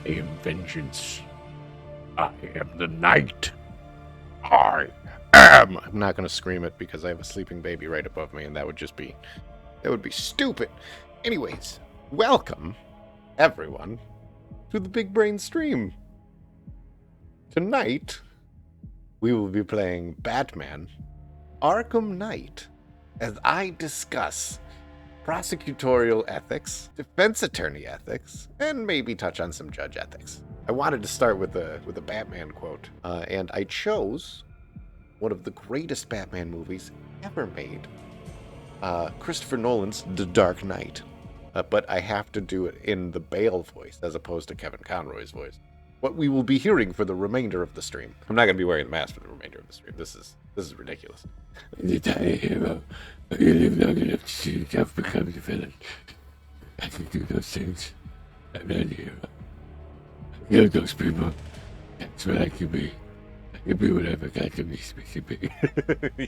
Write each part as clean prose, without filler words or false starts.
am vengeance. I am the night. I am. I'm not going to scream it because I have a sleeping baby right above me, and that would be stupid. Anyways, welcome, everyone, to the Big Brain Stream. Tonight, we will be playing Batman Arkham Knight as I discuss prosecutorial ethics, defense attorney ethics, and maybe touch on some judge ethics. I wanted to start with a Batman quote, and I chose one of the greatest Batman movies ever made, Christopher Nolan's The Dark Knight. But I have to do it in the Bale voice as opposed to Kevin Conroy's voice. What we will be hearing for the remainder of the stream. I'm not going to be wearing a mask for the remainder of the stream. This is ridiculous. The tiny hero, but you live long enough to see yourself become the villain. I can do those things. I'm not a hero. I kill those people. That's what I can be. I can be whatever Gotham needs me to be.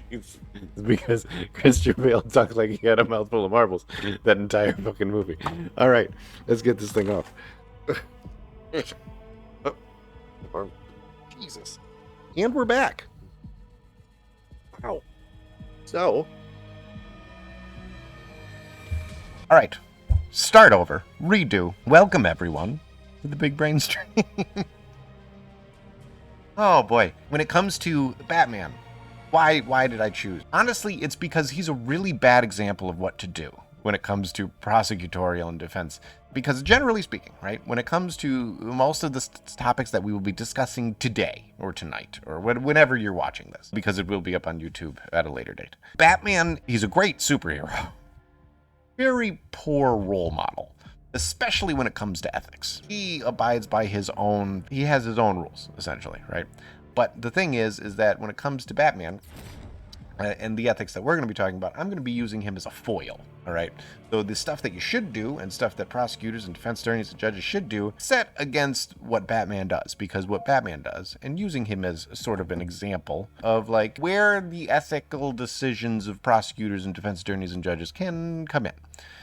It's because Christian Bale talked like he had a mouthful of marbles that entire fucking movie. All right, let's get this thing off. Oh, Jesus. And we're back. Wow. So. All right. Start over. Redo. Welcome, everyone, to the Big Brain Stream. Oh, boy. When it comes to Batman, why did I choose? Honestly, it's because he's a really bad example of what to do when it comes to prosecutorial and defense. Because generally speaking, right, when it comes to most of the topics that we will be discussing today or tonight or whenever you're watching this, because it will be up on YouTube at a later date, Batman, he's a great superhero. Very poor role model, especially when it comes to ethics. He abides by he has his own rules, essentially, right? But the thing is that when it comes to Batman, and the ethics that we're going to be talking about, I'm going to be using him as a foil, all right? So the stuff that you should do and stuff that prosecutors and defense attorneys and judges should do, set against what Batman does, because what Batman does, and using him as sort of an example of like where the ethical decisions of prosecutors and defense attorneys and judges can come in.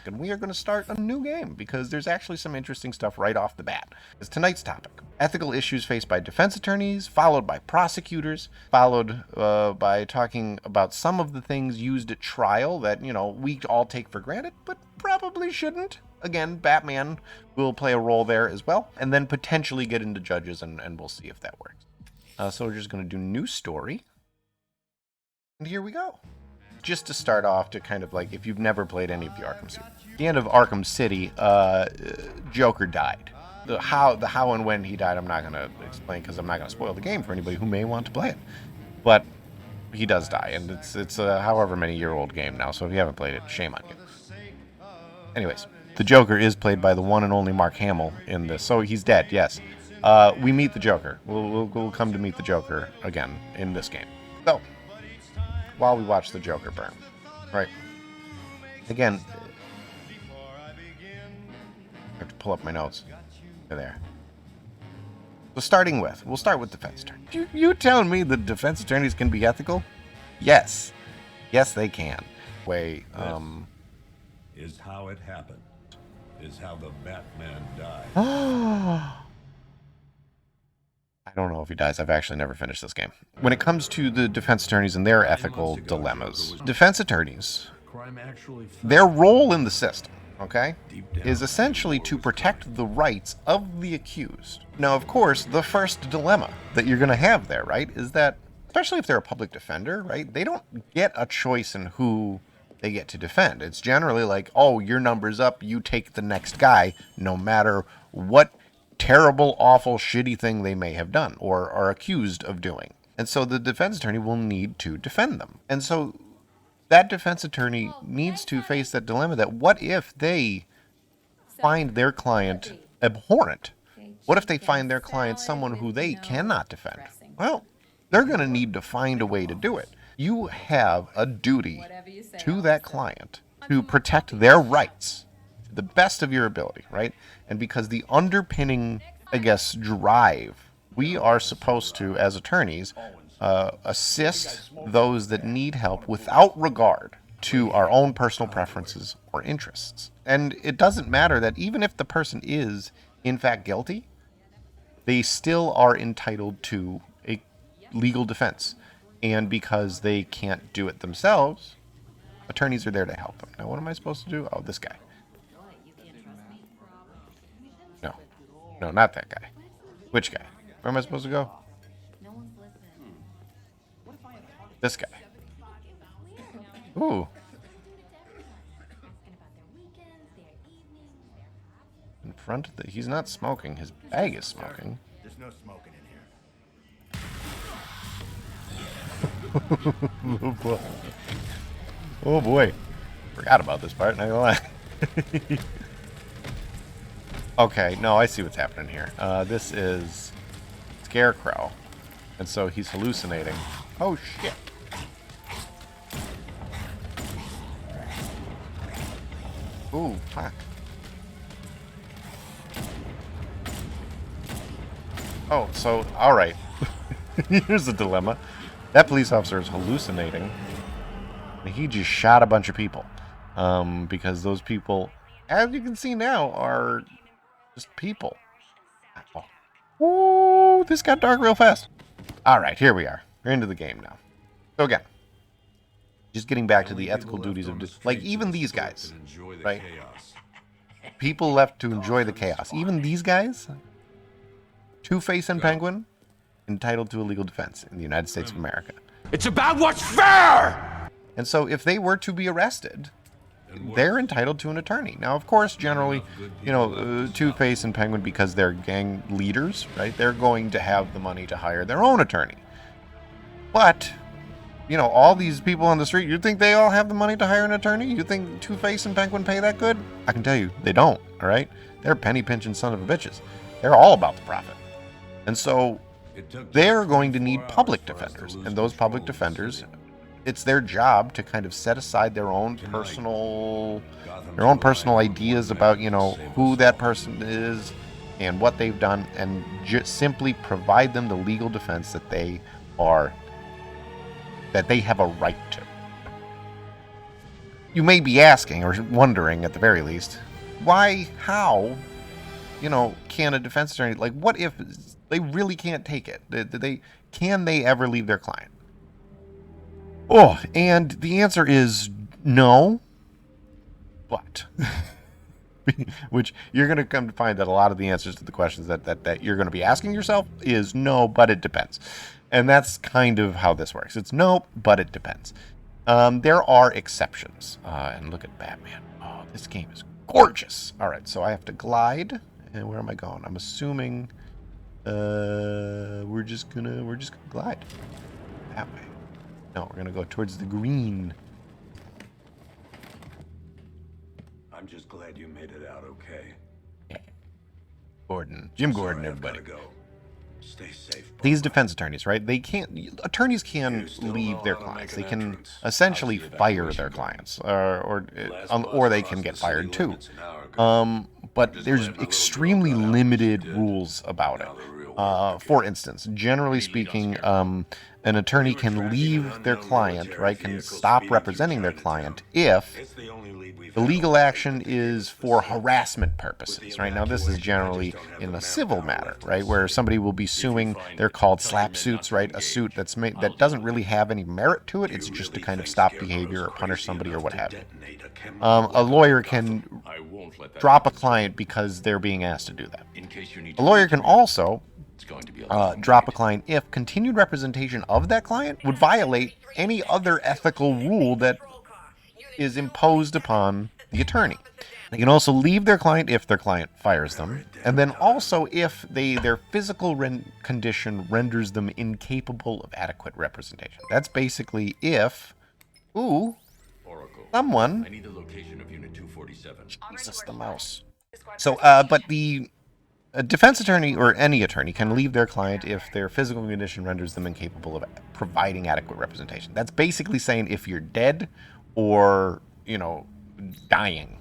And we are going to start a new game because there's actually some interesting stuff right off the bat. It's tonight's topic. Ethical issues faced by defense attorneys, followed by prosecutors, followed by talking about some of the things used at trial that, we all take for granted, but probably shouldn't. Again, Batman will play a role there as well, and then potentially get into judges, and we'll see if that works. So we're just going to do new story. And here we go. Just to start off, to kind of like, if you've never played any of the Arkham series, at the end of Arkham City, Joker died. The how and when he died, I'm not going to explain because I'm not going to spoil the game for anybody who may want to play it. But he does die, and it's a however many year old game now, so if you haven't played it, shame on you. Anyways, the Joker is played by the one and only Mark Hamill in this, so he's dead, yes. We meet the Joker. We'll come to meet the Joker again in this game. So, while we watch the Joker burn, right? Again, I have to pull up my notes. They're there. So we'll start with defense attorneys. You telling me the defense attorneys can be ethical? Yes. Yes, they can. Is how it happened. Is how the Batman died. I don't know if he dies. I've actually never finished this game. When it comes to the defense attorneys and their ethical dilemmas, defense attorneys, their role in the system, okay, is essentially to protect the rights of the accused. Now, of course, the first dilemma that you're going to have there, right, is that, especially if they're a public defender, right, they don't get a choice in who they get to defend. It's generally like, oh, your number's up, you take the next guy, no matter what terrible, awful, shitty thing they may have done or are accused of doing. And so the defense attorney will need to defend them. And so that defense attorney needs to face that dilemma that what if they find their client abhorrent? What if they find their client someone who they cannot defend? Well, they're going to need to find a way to do it. You have a duty to that client to protect their rights to the best of your ability, right? And because the underpinning, drive, we are supposed to, as attorneys, assist those that need help without regard to our own personal preferences or interests. And it doesn't matter that even if the person is, in fact, guilty, they still are entitled to a legal defense. And because they can't do it themselves, attorneys are there to help them. Now, what am I supposed to do? Oh, this guy. No. No, not that guy. Which guy? Where am I supposed to go? This guy. Ooh. In front of the... He's not smoking. His bag is smoking. There's no smoking in here. Oh boy. Oh boy. Forgot about this part, not gonna lie. Okay, no, I see what's happening here. This is Scarecrow. And so he's hallucinating. Oh shit. Ooh, fuck. Oh, so, alright. Here's the dilemma. That police officer is hallucinating. He just shot a bunch of people. Because those people, as you can see now, are just people. Ooh, this got dark real fast. Alright, here we are. We're into the game now. So again, just getting back to the ethical duties of... Like, even these guys, right? People left to enjoy the chaos. Even these guys, Two-Face and Penguin, entitled to a legal defense in the United States of America. It's about what's fair! And so if they were to be arrested, they're entitled to an attorney. Now, of course, generally, you know, Two-Face and Penguin, because they're gang leaders, right, they're going to have the money to hire their own attorney. But, you know, all these people on the street, you think they all have the money to hire an attorney? You think Two-Face and Penguin pay that good? I can tell you, they don't, all right? They're penny-pinching son of a bitches. They're all about the profit. And so they're going to need public defenders. And those public defenders, it's their job to kind of set aside their own personal ideas about, you know, who that person is and what they've done, and just simply provide them the legal defense that they have a right to. You may be asking, or wondering at the very least, how, you know, can a defense attorney, like, what if they really can't take it? Can they ever leave their client? Oh, and the answer is no, but, which you're going to come to find that a lot of the answers to the questions that you're going to be asking yourself is no, but it depends. And that's kind of how this works. It's no, but it depends. There are exceptions. And look at Batman. Oh, this game is gorgeous. All right, so I have to glide. And where am I going? I'm assuming we're just gonna glide that way. No, we're gonna go towards the green. I'm just glad you made it out okay. Jim Gordon, everybody. Go. Stay safe. These defense attorneys, right? Attorneys can leave their clients. They can essentially fire their clients, or they can get fired too. But there's extremely limited rules about it. For instance, generally speaking, an attorney can leave their client, right? Can stop representing their client if the legal action is for harassment purposes, right? Now, this is generally in a civil matter, right? Where somebody will be suing, they're called slap suits, right? A suit that doesn't really have any merit to it. It's just to kind of stop behavior or punish somebody or what have you. A lawyer can drop a client because they're being asked to do that. A lawyer can also drop a client if continued representation of that client would violate any other ethical rule that is imposed upon the attorney. They can also leave their client if their client fires them, and then also if their physical condition renders them incapable of adequate representation. That's basically if, someone... I need the location of Unit 247. Jesus, the mouse. So, but a defense attorney or any attorney can leave their client if their physical condition renders them incapable of providing adequate representation. That's basically saying if you're dead or, you know, dying.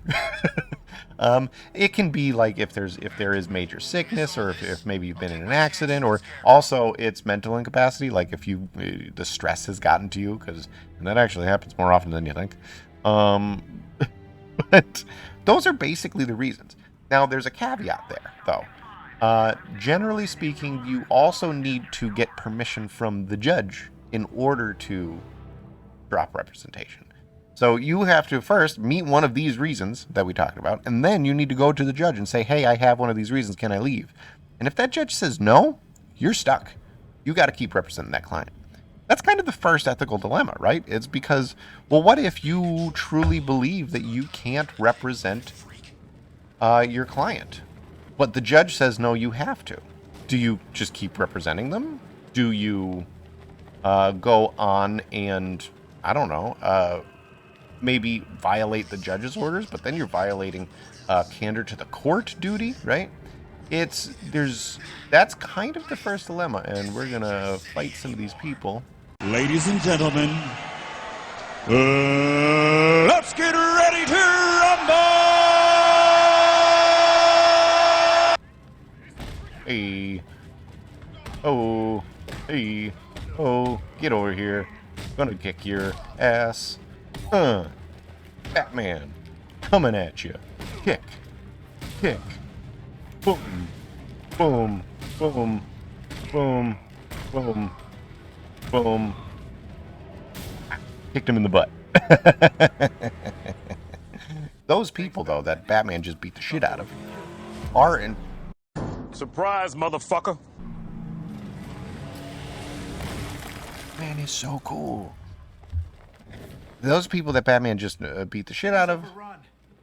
It can be like if there is major sickness, or if maybe you've been in an accident, or also it's mental incapacity, like if the stress has gotten to you, and that actually happens more often than you think. But those are basically the reasons. Now, there's a caveat there, though. Generally speaking, you also need to get permission from the judge in order to drop representation. So you have to first meet one of these reasons that we talked about, and then you need to go to the judge and say, hey, I have one of these reasons, can I leave? And if that judge says no, you're stuck. You got to keep representing that client. That's kind of the first ethical dilemma, right? It's because, well, what if you truly believe that you can't represent your client, but the judge says no, you have to? Do you just keep representing them? Do you go on and, I don't know, maybe violate the judge's orders, but then you're violating candor to the court duty, right? That's kind of the first dilemma, and we're gonna fight some of these people. Ladies and gentlemen, let's get ready to rumble! Hey. Oh. Hey. Oh. Get over here. Gonna kick your ass. Batman. Coming at you. Kick. Kick. Boom. Boom. Boom. Boom. Boom. Boom. Kicked him in the butt. Those people, though, that Batman just beat the shit out of, are in... Surprise, motherfucker! Man, is so cool. Those people that Batman just beat the shit out of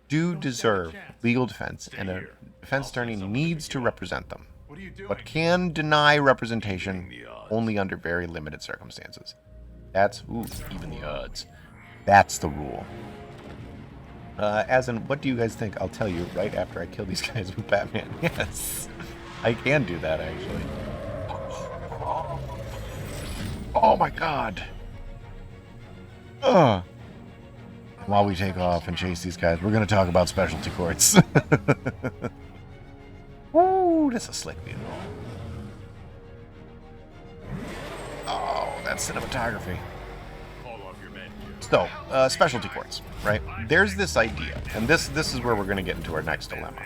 do deserve legal defense, and a defense attorney needs to represent them, but can deny representation only under very limited circumstances. That's, even the odds. That's the rule. As in, what do you guys think? I'll tell you right after I kill these guys with Batman. Yes, I can do that, actually. Oh my god. While we take off and chase these guys, we're going to talk about specialty courts. Woo, that's a slick view. Oh, that's cinematography. So, specialty courts, right? There's this idea, and this is where we're going to get into our next dilemma.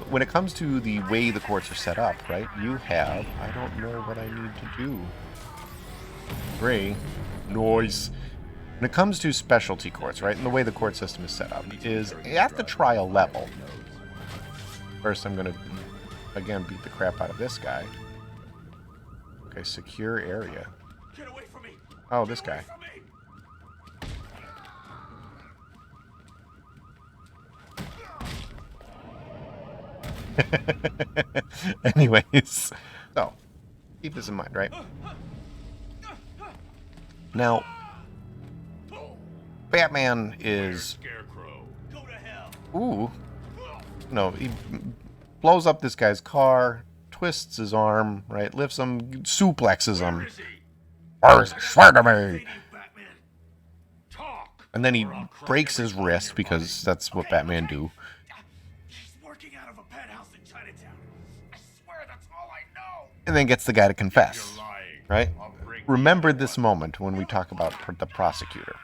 When it comes to the way the courts are set up, right? You have, I don't know what I need to do. Noise. When it comes to specialty courts, right, and the way the court system is set up, is at the trial level. First, I'm going to, again, beat the crap out of this guy. Okay, secure area. Get away from me! Oh, this guy. Anyways, so keep this in mind, right? Now, Batman is... Ooh. No, he blows up this guy's car, twists his arm, right? Lifts him, suplexes him. Swear to me! And then he breaks his wrist, because that's what Batman do. And then gets the guy to confess, right? Remember this moment when we talk about the prosecutor.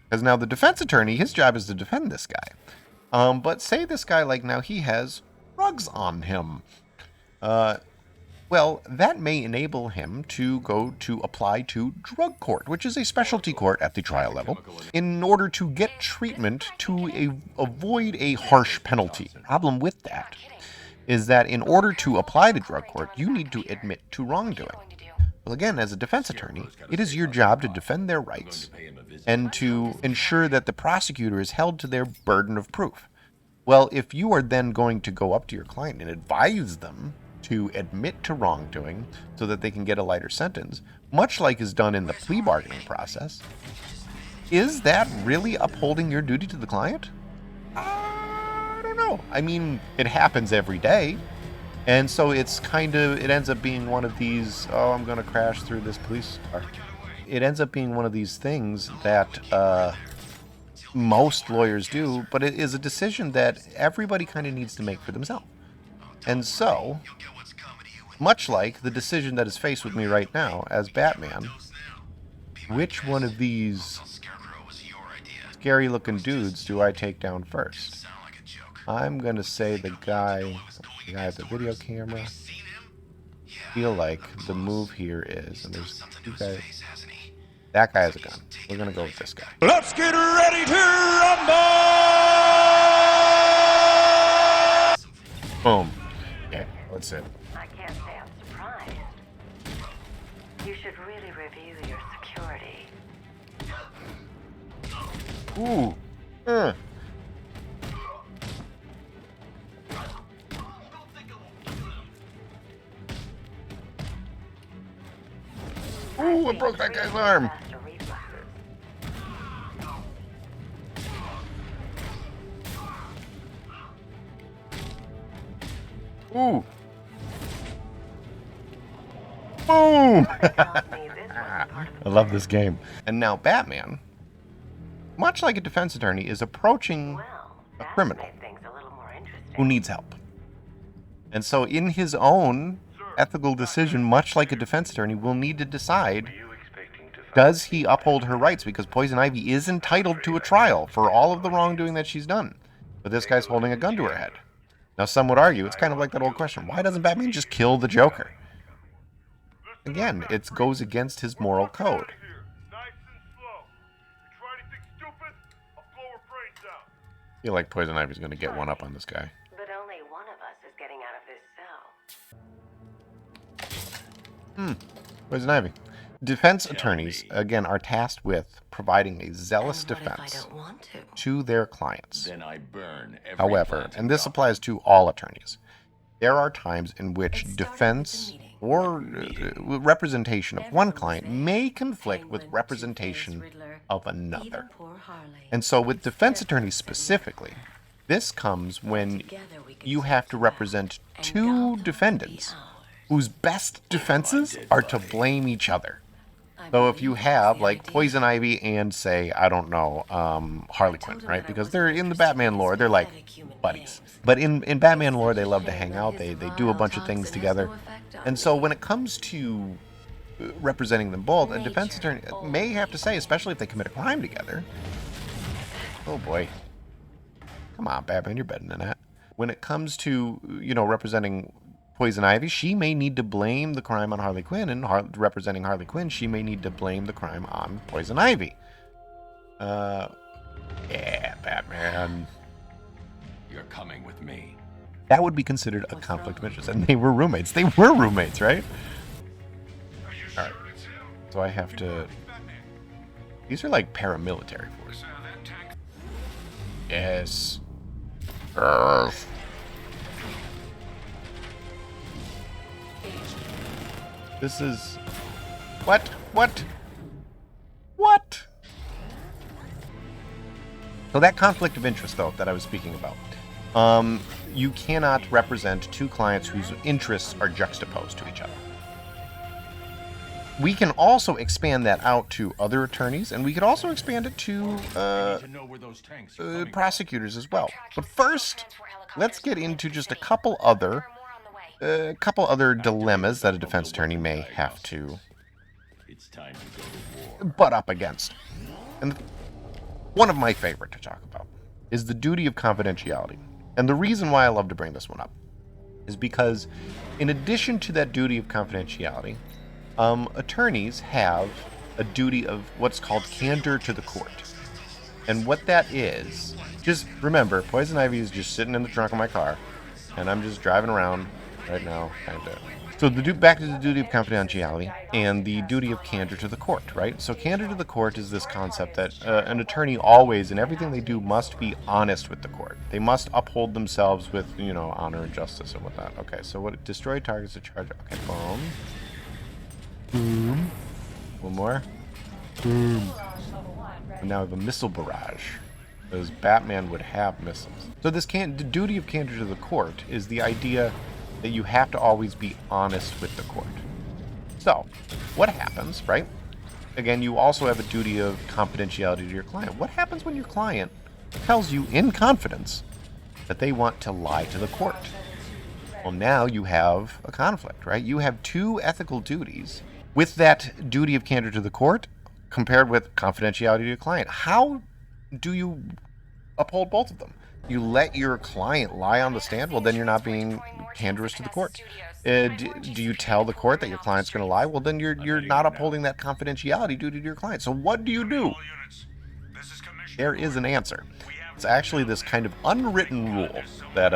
Because now the defense attorney, his job is to defend this guy. But say this guy, like, now he has drugs on him. Well, that may enable him to go to apply to drug court, which is a specialty court at the trial level, in order to get treatment to avoid a harsh penalty. The problem with that is that in order to apply to drug court, you need to admit to wrongdoing. Well, again, as a defense attorney, it is your job to defend their rights and to ensure that the prosecutor is held to their burden of proof. Well, if you are then going to go up to your client and advise them to admit to wrongdoing so that they can get a lighter sentence, much like is done in the plea bargaining process, is that really upholding your duty to the client? I don't know. I mean, it happens every day. And so it ends up being one of these, oh, I'm going to crash through this police car. It ends up being one of these things that most lawyers do, but it is a decision that everybody kind of needs to make for themselves. And so, much like the decision that is faced with me right now as Batman, which one of these scary-looking dudes do I take down first? I'm going to say the guy at the video camera. Feel like the move here is, and there's two guys. That guy has a gun. We're going to go with this guy. Let's get ready to rumble! Boom. Yeah, that's it. I can't say I'm surprised. You should really review your security. Ooh. Ooh, it broke that guy's arm. Faster reflexes. Ooh. Boom! Tells me this wasn't part of I love this game. And now Batman, much like a defense attorney, is approaching well, a that's criminal made things a little more interesting. who needs help. And so in his own ethical decision, much like a defense attorney, will need to decide, does he uphold her rights? Because Poison Ivy is entitled to a trial for all of the wrongdoing that she's done. But this guy's holding a gun to her head. Now some would argue, it's kind of like that old question, why doesn't Batman just kill the Joker? Again, it goes against his moral code. I feel like Poison Ivy's going to get one up on this guy. But only one of us is getting out of this cell. Poison Ivy. Defense attorneys, again, are tasked with providing a zealous And what if I defense don't want to? to their clients. Then I burn every However, plant in and this Gotham. applies to all attorneys, there are times in which defense or representation of one client may conflict with representation of another. And so with defense attorneys specifically, this comes when you have to represent two defendants whose best defenses are to blame each other. So if you have, like, Poison Ivy and, say, I don't know, Harley Quinn, right? Because they're in the Batman lore, they're like buddies. But in Batman lore, they love to hang out, they do a bunch of things together. And so when it comes to representing them both, a defense attorney may have to say, especially if they commit a crime together, oh boy, come on, Batman, you're better than that. When it comes to, you know, representing Poison Ivy, she may need to blame the crime on Harley Quinn, and representing Harley Quinn, she may need to blame the crime on Poison Ivy. Yeah, Batman. You're coming with me. That would be considered a conflict of interest, and they were roommates. They were roommates, right? All right. So I have to. These are like paramilitary forces. Yes. This is... What? So that conflict of interest, though, that I was speaking about, you cannot represent two clients whose interests are juxtaposed to each other. We can also expand that out to other attorneys, and we could also expand it to To know where those tanks are coming prosecutors as well. But first, let's get into just a couple other dilemmas that a defense attorney may have to from. It's time to go to war. butt up against. And one of my favorite to talk about is the duty of confidentiality. And the reason why I love to bring this one up is because in addition to that duty of confidentiality, attorneys have a duty of what's called candor to the court. And what that is, just remember, Poison Ivy is just sitting in the trunk of my car, and I'm just driving around right now, kind of. So back to the duty of confidentiality and the duty of candor to the court, right? So candor to the court is this concept that an attorney always, in everything they do, must be honest with the court. They must uphold themselves with, honor and justice and whatnot. Okay, so what? Destroy targets to charge. Okay, boom. Boom. One more. Boom. And now we have a missile barrage. Because Batman would have missiles. So the duty of candor to the court is the idea that you have to always be honest with the court. So, what happens, right? Again, you also have a duty of confidentiality to your client. What happens when your client tells you in confidence that they want to lie to the court? Well, now you have a conflict, right? You have two ethical duties with that duty of candor to the court compared with confidentiality to your client. How do you uphold both of them? you let your client lie on the stand, well, then you're not being candorous to the court. Do you tell the court that your client's going to lie? Well, then you're not upholding that confidentiality duty to your client. So what do? There is an answer. It's actually this kind of unwritten rule that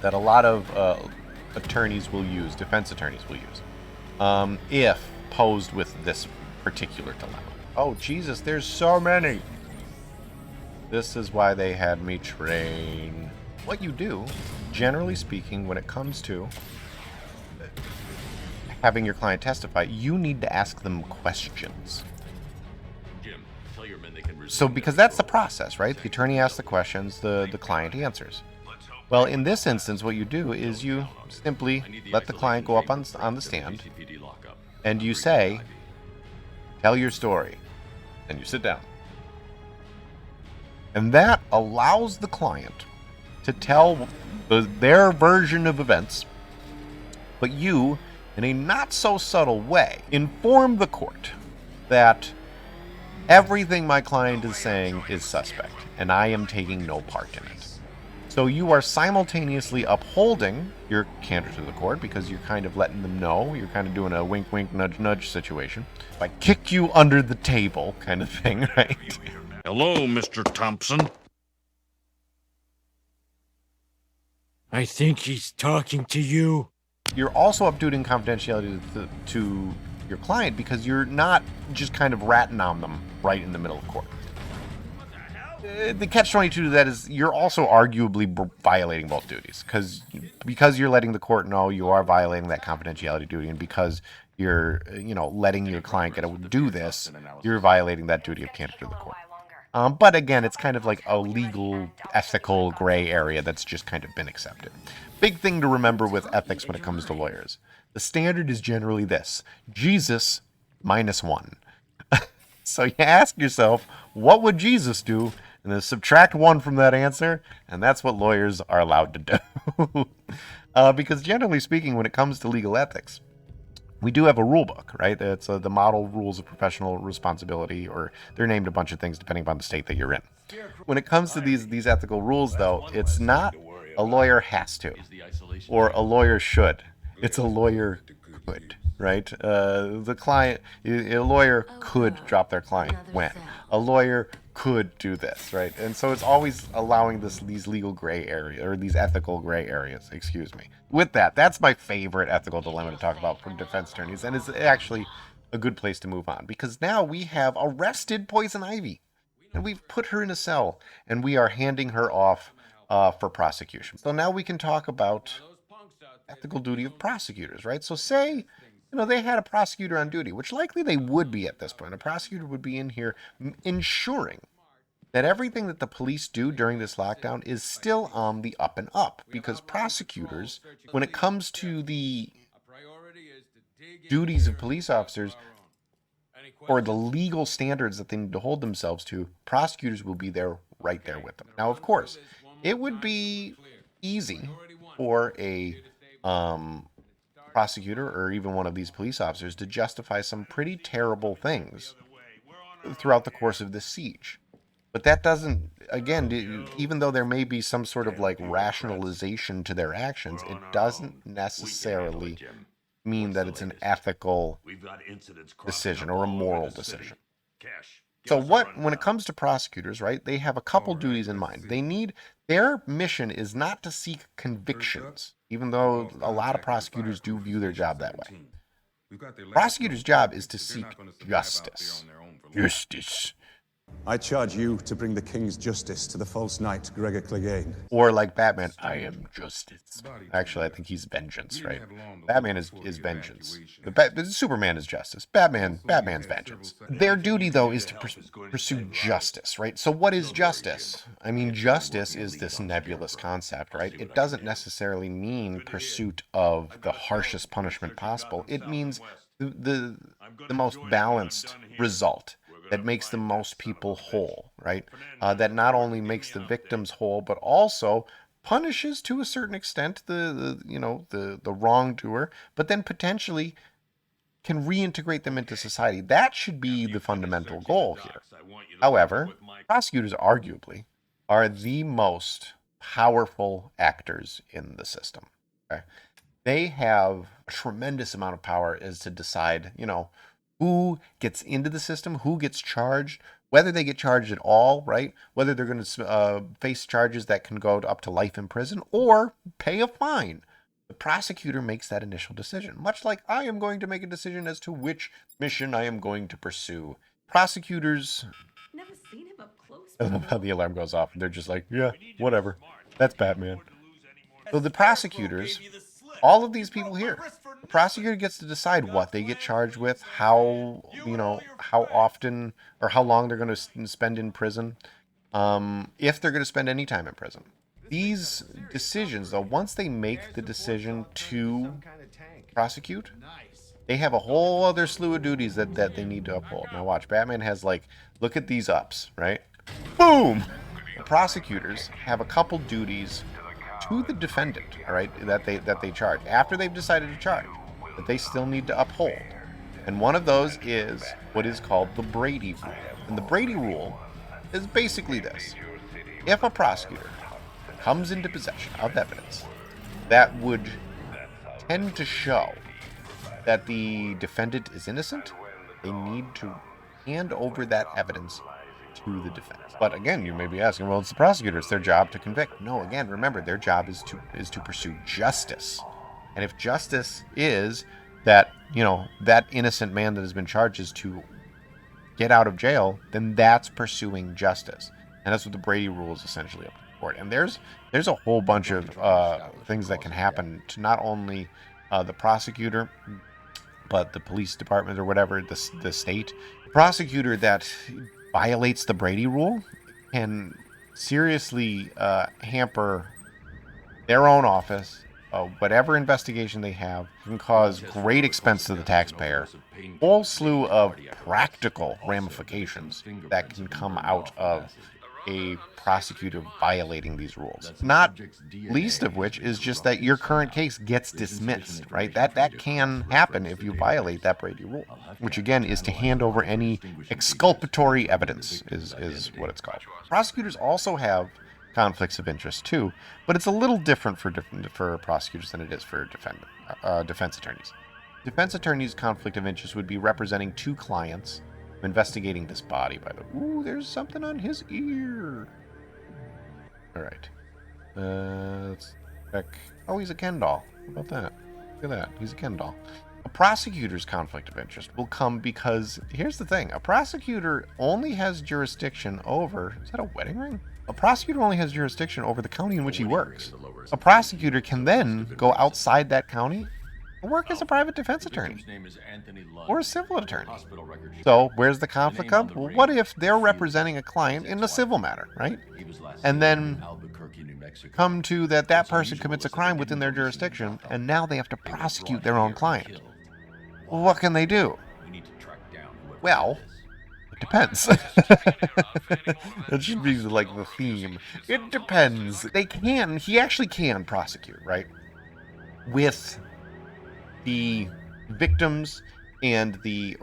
that a lot of attorneys will use, defense attorneys will use, if posed with this particular dilemma. Oh, Jesus, there's so many. This is why they had me train. What you do, generally speaking, when it comes to having your client testify, you need to ask them questions. So, because that's the process, right? The attorney asks the questions, the client answers. Well, in this instance, what you do is you simply let the client go up on the stand, and you say, tell your story, and you sit down. And that allows the client to tell their version of events, but you, in a not so subtle way, inform the court that everything my client is saying is suspect, and I am taking no part in it. So you are simultaneously upholding your candor to the court because you're kind of letting them know, you're kind of doing a wink wink nudge nudge situation. If I kick you under the table kind of thing, right? Hello, Mr. Thompson. I think he's talking to you. You're also upholding confidentiality to your client because you're not just kind of ratting on them right in the middle of court. The catch-22 to that is you're also arguably violating both duties because you're letting the court know you are violating that confidentiality duty, and because you're letting your client get to do this, you're violating that duty of candor to the court. But again, it's kind of like a legal, ethical gray area that's just kind of been accepted. Big thing to remember with ethics when it comes to lawyers. The standard is generally this: Jesus -1. So you ask yourself, what would Jesus do? And then subtract 1 from that answer, and that's what lawyers are allowed to do. Because generally speaking, when it comes to legal ethics, we do have a rule book, right? It's the Model Rules of Professional Responsibility, or they're named a bunch of things depending upon the state that you're in. When it comes to these ethical rules, though, it's not a lawyer has to, or a lawyer should. It's a lawyer could, right? A lawyer could drop their client when. A lawyer could do this, right? And so it's always allowing these legal gray areas, or these ethical gray areas, excuse me. With that, that's my favorite ethical dilemma to talk about from defense attorneys, and it's actually a good place to move on, because now we have arrested Poison Ivy, and we've put her in a cell, and we are handing her off for prosecution. So now we can talk about ethical duty of prosecutors, right? So say, they had a prosecutor on duty, which likely they would be at this point. A prosecutor would be in here ensuring that everything that the police do during this lockdown is still on the up and up, because prosecutors, when it comes to the duties of police officers or the legal standards that they need to hold themselves to, prosecutors will be there, right there with them. Now, of course, it would be easy for a prosecutor or even one of these police officers to justify some pretty terrible things throughout the course of this siege. But that doesn't, again, even though there may be some sort of like rationalization to their actions, it doesn't necessarily mean that it's an ethical decision or a moral decision. So when it comes to prosecutors, right, they have a couple duties in mind. Their mission is not to seek convictions, even though a lot of prosecutors do view their job that way. Prosecutors' job is to seek justice. Justice. I charge you to bring the king's justice to the false knight Gregor Clegane. Or like Batman, I am justice. Actually, I think he's vengeance, right? Batman is vengeance. Superman is justice. Batman's vengeance. Their duty, though, is to pursue justice, right? So what is justice? I mean, justice is this nebulous concept, right? It doesn't necessarily mean pursuit of the harshest punishment possible. It means the most balanced result that makes the most people whole, right? That not only makes the victims whole, but also punishes to a certain extent the wrongdoer, but then potentially can reintegrate them into society. That should be the fundamental goal here. However, prosecutors arguably are the most powerful actors in the system. Okay? They have a tremendous amount of power as to decide, who gets into the system, who gets charged, whether they get charged at all, right? Whether they're going to face charges that can go up to life in prison or pay a fine. The prosecutor makes that initial decision, much like I am going to make a decision as to which mission I am going to pursue. Prosecutors, Never seen him up close I love how the before. alarm goes off. They're just like, yeah, whatever. That's Batman. So the prosecutors, all of these people here, the prosecutor gets to decide what they get charged with, how often or how long they're going to spend in prison, if they're going to spend any time in prison. These decisions, though, once they make the decision to prosecute, they have a whole other slew of duties that they need to uphold. Now watch, Batman has look at these ups, right? Boom! The prosecutors have a couple duties to the defendant, all right, that they charge after they've decided to charge, that they still need to uphold. And one of those is what is called the Brady Rule. And the Brady Rule is basically this: if a prosecutor comes into possession of evidence that would tend to show that the defendant is innocent, they need to hand over that evidence to the defense. But again, you may be asking, well, it's the prosecutor, it's their job to convict. No, again, remember, their job is to pursue justice. And if justice is that, that innocent man that has been charged is to get out of jail, then that's pursuing justice. And that's what the Brady Rule is essentially up to the court. And there's a whole bunch of things that can happen to not only the prosecutor, but the police department or whatever, the state. The prosecutor that violates the Brady Rule can seriously hamper their own office, whatever investigation they have, can cause great expense to the taxpayer, whole slew of practical ramifications that can come out of a prosecutor violating these rules. Not least of which is just that your current case gets dismissed, right? That can happen if you violate that Brady Rule, which again is to hand over any exculpatory evidence is what it's called. Prosecutors also have conflicts of interest too, but it's a little different for prosecutors than it is for defense attorneys. Defense attorneys' conflict of interest would be representing two clients investigating this body, by the way. Ooh, there's something on his ear. All right. Let's check. Oh, he's a Ken doll. How about that? Look at that. He's a Ken doll. A prosecutor's conflict of interest will come because, here's the thing. A prosecutor only has jurisdiction over... Is that a wedding ring? A prosecutor only has jurisdiction over the county in which he works. A prosecutor can then go outside that county and work as a private defense attorney or a civil attorney. So where's the conflict come? Well, what if they're representing a client in a civil matter, right? And then come to that person commits a crime within their jurisdiction, and now they have to prosecute their own client. Well, what can they do? Well, it depends. That should be like the theme. It depends. He actually can prosecute, right? With the victims and the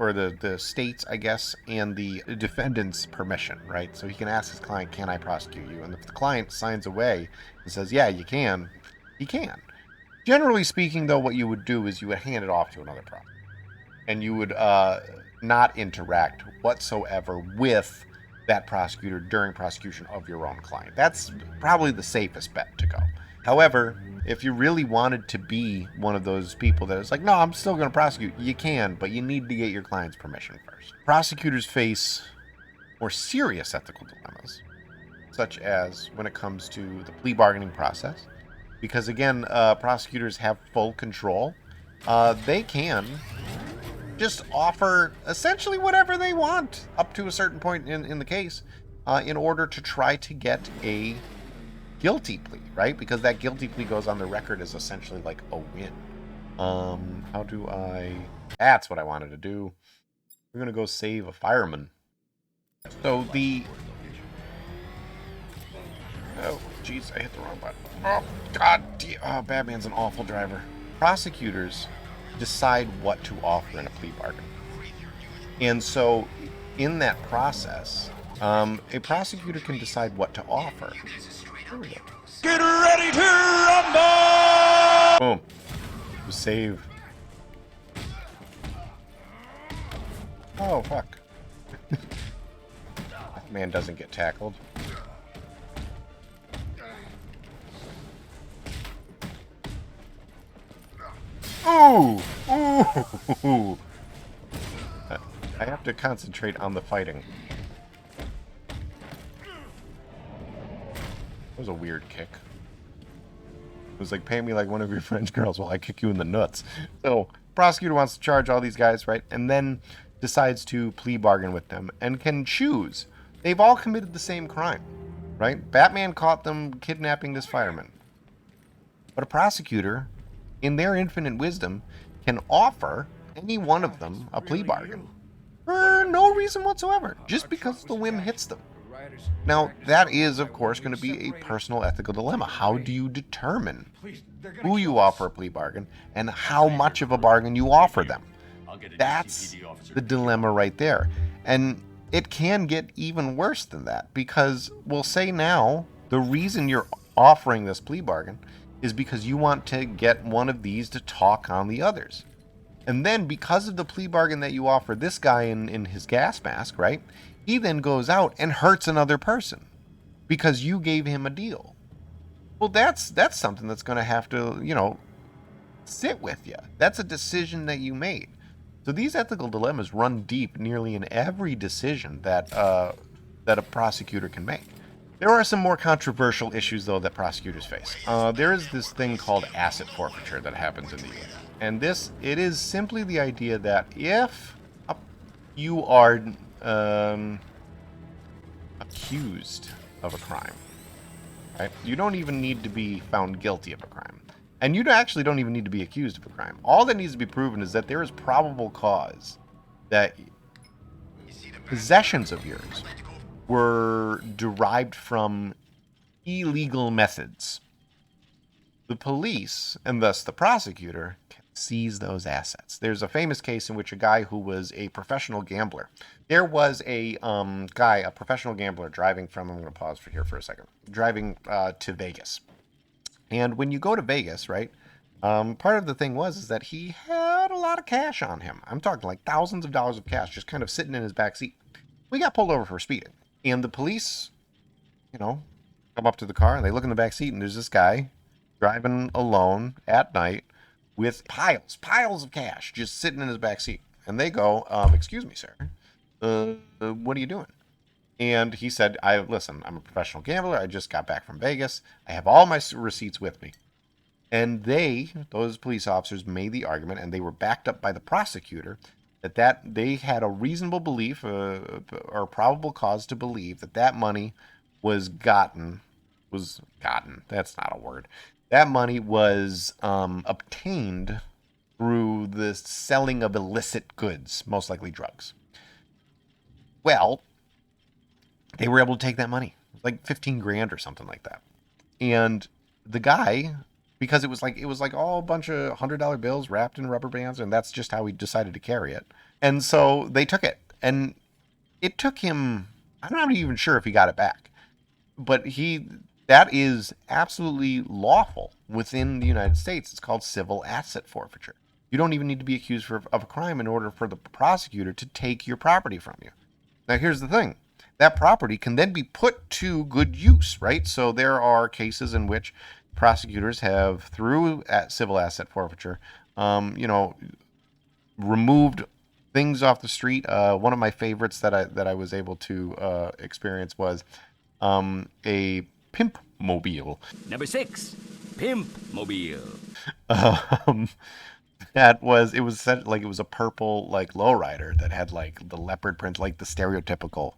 states, I guess, and the defendant's permission, right? So he can ask his client, can I prosecute you? And if the client signs away and says, yeah, you can, he can. Generally speaking, though, what you would do is you would hand it off to another prosecutor. And you would not interact whatsoever with that prosecutor during prosecution of your own client. That's probably the safest bet to go. However, if you really wanted to be one of those people that is like, no, I'm still going to prosecute, you can, but you need to get your client's permission first. Prosecutors face more serious ethical dilemmas, such as when it comes to the plea bargaining process, because again, prosecutors have full control. They can just offer essentially whatever they want up to a certain point in the case in order to try to get a guilty plea, right? Because that guilty plea goes on the record as essentially like a win. How do I... That's what I wanted to do. We're going to go save a fireman. So the... Oh, jeez, I hit the wrong button. Oh, God. Oh, Batman's an awful driver. Prosecutors decide what to offer in a plea bargain. And so in that process, a prosecutor can decide what to offer. There we go. Get ready to rumble! Boom. Save. Oh, fuck. That man doesn't get tackled. Ooh! Ooh! I have to concentrate on the fighting. That was a weird kick. It was like, pay me like one of your French girls while I kick you in the nuts. So, prosecutor wants to charge all these guys, right? And then decides to plea bargain with them and can choose. They've all committed the same crime, right? Batman caught them kidnapping this fireman. But a prosecutor, in their infinite wisdom, can offer any one of them a plea bargain for no reason whatsoever, just because the whim hits them. Now, that is, of course, going to be a personal ethical dilemma. How do you determine who you offer a plea bargain and how much of a bargain you offer them? That's the dilemma right there. And it can get even worse than that, because we'll say now the reason you're offering this plea bargain is because you want to get one of these to talk on the others. And then because of the plea bargain that you offer this guy in his gas mask, right? He then goes out and hurts another person because you gave him a deal. Well, that's something that's going to have to, sit with you. That's a decision that you made. So these ethical dilemmas run deep nearly in every decision that a prosecutor can make. There are some more controversial issues, though, that prosecutors face. There is this thing called asset forfeiture that happens in the U.S. And it is simply the idea that if you are accused of a crime, right? You don't even need to be found guilty of a crime. And you actually don't even need to be accused of a crime. All that needs to be proven is that there is probable cause that possessions of yours were derived from illegal methods. The police, and thus the prosecutor, can seize those assets. There's a famous case in which a guy who was a professional gambler, there was a professional gambler driving from, I'm going to pause here for a second, driving to Vegas. And when you go to Vegas, right, part of the thing is that he had a lot of cash on him. I'm talking like thousands of dollars of cash just kind of sitting in his back seat. We got pulled over for speeding. And the police, come up to the car and they look in the back seat and there's this guy driving alone at night with piles of cash just sitting in his back seat. And they go, excuse me, sir, what are you doing? And he said, listen, I'm a professional gambler. I just got back from Vegas. I have all my receipts with me. And those police officers made the argument, and they were backed up by the prosecutor, that they had a reasonable belief or probable cause to believe that money was gotten. That's not a word. That money was obtained through the selling of illicit goods, most likely drugs. Well, they were able to take that money, like 15 grand or something like that. And the guy, because it was like all a bunch of $100 bills wrapped in rubber bands, and that's just how he decided to carry it. And so they took it, and it took him, I'm not even sure if he got it back, but that is absolutely lawful within the United States. It's called civil asset forfeiture. You don't even need to be accused of a crime in order for the prosecutor to take your property from you. Now, here's the thing. That property can then be put to good use, right? So there are cases in which prosecutors have, through civil asset forfeiture, removed things off the street. One of my favorites that I was able to experience was a pimp mobile. Number 6, Pimp Mobile. It was a purple lowrider that had the leopard print, the stereotypical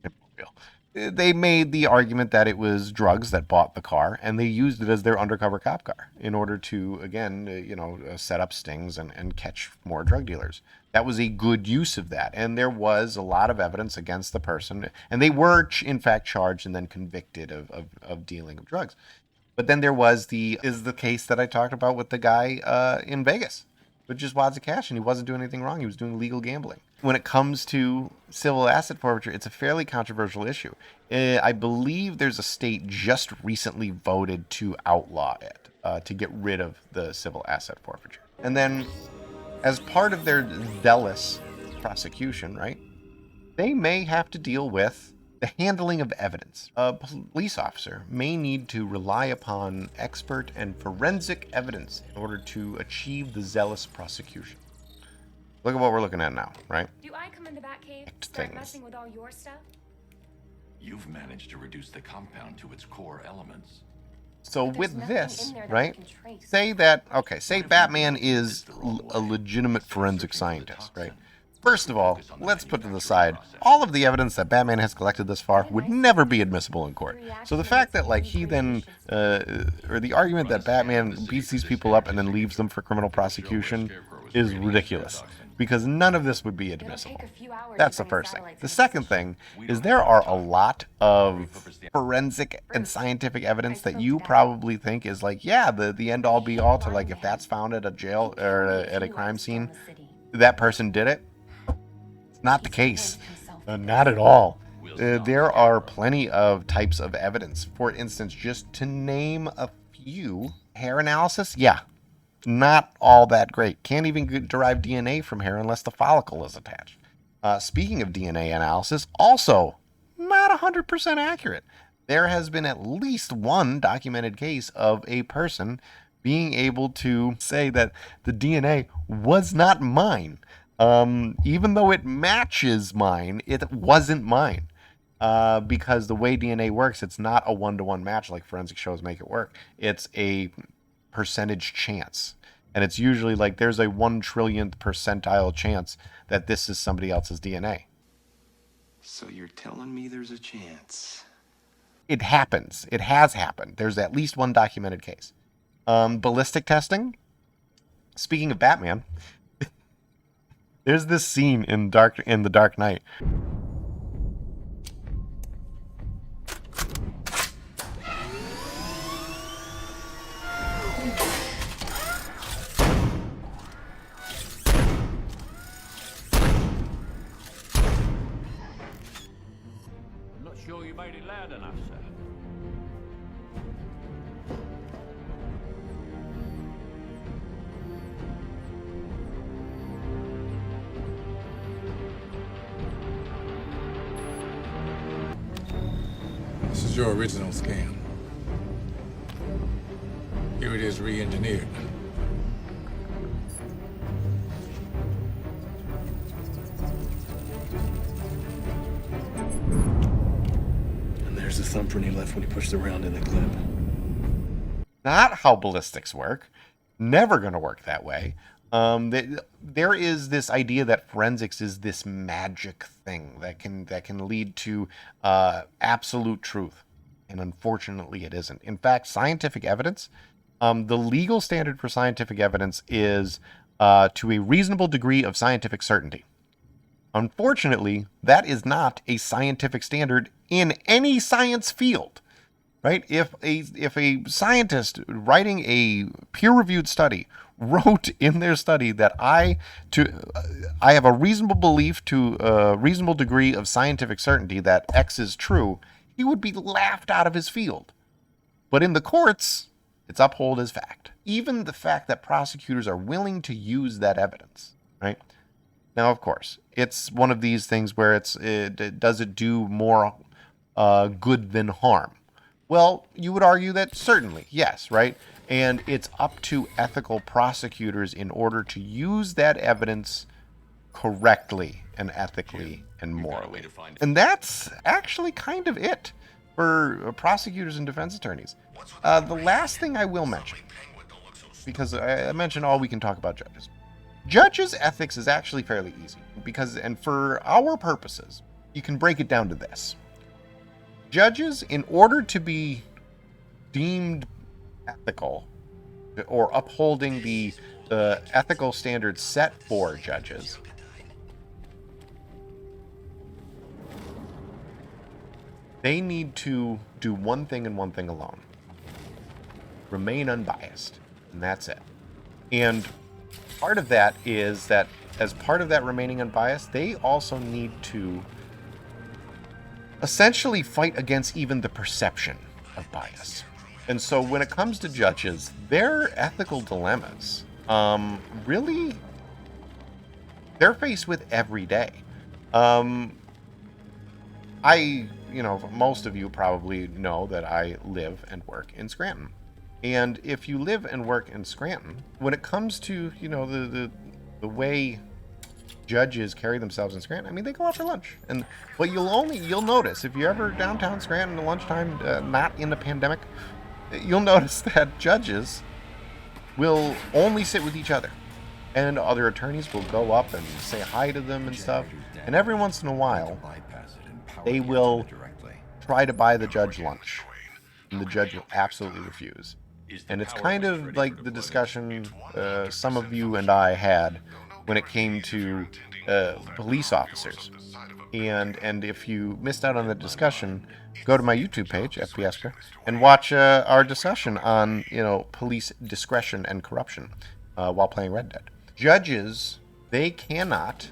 pimp mobile. They made the argument that it was drugs that bought the car, and they used it as their undercover cop car in order to, again, set up stings and catch more drug dealers. That was a good use of that, and there was a lot of evidence against the person, and they were, in fact, charged and then convicted of dealing of drugs. But then there was the case that I talked about with the guy in Vegas. with just wads of cash, and he wasn't doing anything wrong. He was doing legal gambling. When it comes to civil asset forfeiture, it's a fairly controversial issue. I believe there's a state just recently voted to outlaw it, to get rid of the civil asset forfeiture. And then, as part of their zealous prosecution, right, they may have to deal with the handling of evidence. A police officer may need to rely upon expert and forensic evidence in order to achieve the zealous prosecution. Look at what we're looking at now, right? Do I come in the Batcave, Act start things. messing with all your stuff? You've managed to reduce the compound to its core elements. So But there's with nothing this, in there that right? we can trace. Say that, okay, say Batman is a legitimate forensic scientist, right? First of all, let's put to the side, all of the evidence that Batman has collected thus far would never be admissible in court. So the fact that, like, he then, or the argument that Batman beats these people up and then leaves them for criminal prosecution is ridiculous, because none of this would be admissible. That's the first thing. The second thing is there are a lot of forensic and scientific evidence that you probably think is like, yeah, the end all be all to, like, if that's found at a jail or at a crime scene, that person did it. It's not the case. Not at all. There are plenty of types of evidence. For instance, just to name a few, hair analysis, yeah, not all that great. Can't even derive DNA from hair unless the follicle is attached. Speaking of DNA analysis, also not 100% accurate. There has been at least one documented case of a person being able to say that the DNA was not mine. Even though it matches mine, it wasn't mine. Because the way DNA works, it's not a one-to-one match like forensic shows make it work. It's a percentage chance. And it's usually like there's a 1 trillionth percentile chance that this is somebody else's DNA. So you're telling me there's a chance? It happens. It has happened. There's at least one documented case. Ballistic testing. Speaking of Batman, there's this scene in The Dark Knight. I'm not sure you made it loud enough, sir. This is your original scan. Here it is re-engineered. And there's the thumbprint he left when he pushed the round in the clip. Not how ballistics work. Never going to work that way. There is this idea that forensics is this magic thing that can lead to absolute truth, and unfortunately, it isn't. In fact, scientific evidence, the legal standard for scientific evidence is to a reasonable degree of scientific certainty. Unfortunately, that is not a scientific standard in any science field. Right? If a scientist writing a peer-reviewed study wrote in their study that I have a reasonable belief to a reasonable degree of scientific certainty that X is true, he would be laughed out of his field. But in the courts, it's upheld as fact. Even the fact that prosecutors are willing to use that evidence, right? Now, of course, it's one of these things where does it do more good than harm? Well, you would argue that certainly, yes, right? And it's up to ethical prosecutors in order to use that evidence correctly and ethically and morally. And that's actually kind of it for prosecutors and defense attorneys. The last thing I will mention, because I mentioned all we can talk about judges. Judges' ethics is actually fairly easy and for our purposes, you can break it down to this. Judges, in order to be deemed ethical or upholding the ethical standards set for judges, they need to do one thing and one thing alone. Remain unbiased. And that's it. And part of that is that as part of that remaining unbiased, they also need to essentially fight against even the perception of bias. And so when it comes to judges, their ethical dilemmas, really, they're faced with every day. Most of you probably know that I live and work in Scranton. And if you live and work in Scranton, when it comes to, the way judges carry themselves in Scranton, I mean, they go out for lunch. And what you'll notice, if you're ever downtown Scranton at lunchtime, not in the pandemic, you'll notice that judges will only sit with each other. And other attorneys will go up and say hi to them and stuff. And every once in a while, they will try to buy the judge lunch. And the judge will absolutely refuse. And it's kind of like the discussion some of you and I had when it came to police officers. And if you missed out on the discussion, go to my YouTube page, FPSkra, and watch our discussion on, police discretion and corruption while playing Red Dead. Judges, they cannot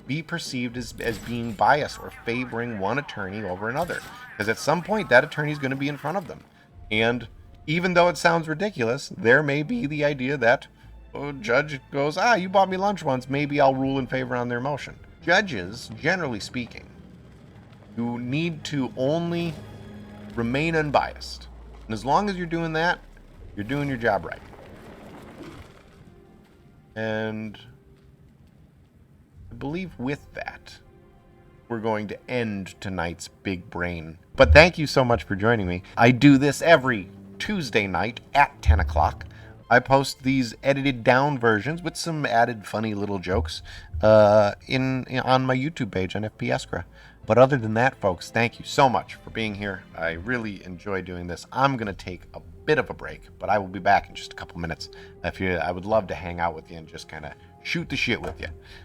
be perceived as being biased or favoring one attorney over another. Because at some point, that attorney is going to be in front of them. And even though it sounds ridiculous, there may be the idea that a judge goes, you bought me lunch once, maybe I'll rule in favor on their motion. Judges, generally speaking, you need to only remain unbiased. And as long as you're doing that, you're doing your job right. And I believe with that, we're going to end tonight's Big Brain. But thank you so much for joining me. I do this every Tuesday night at 10 o'clock. I post these edited down versions with some added funny little jokes on my YouTube page on FPSkra. But other than that, folks, thank you so much for being here. I really enjoy doing this. I'm going to take a bit of a break, but I will be back in just a couple minutes. I would love to hang out with you and just kind of shoot the shit with you.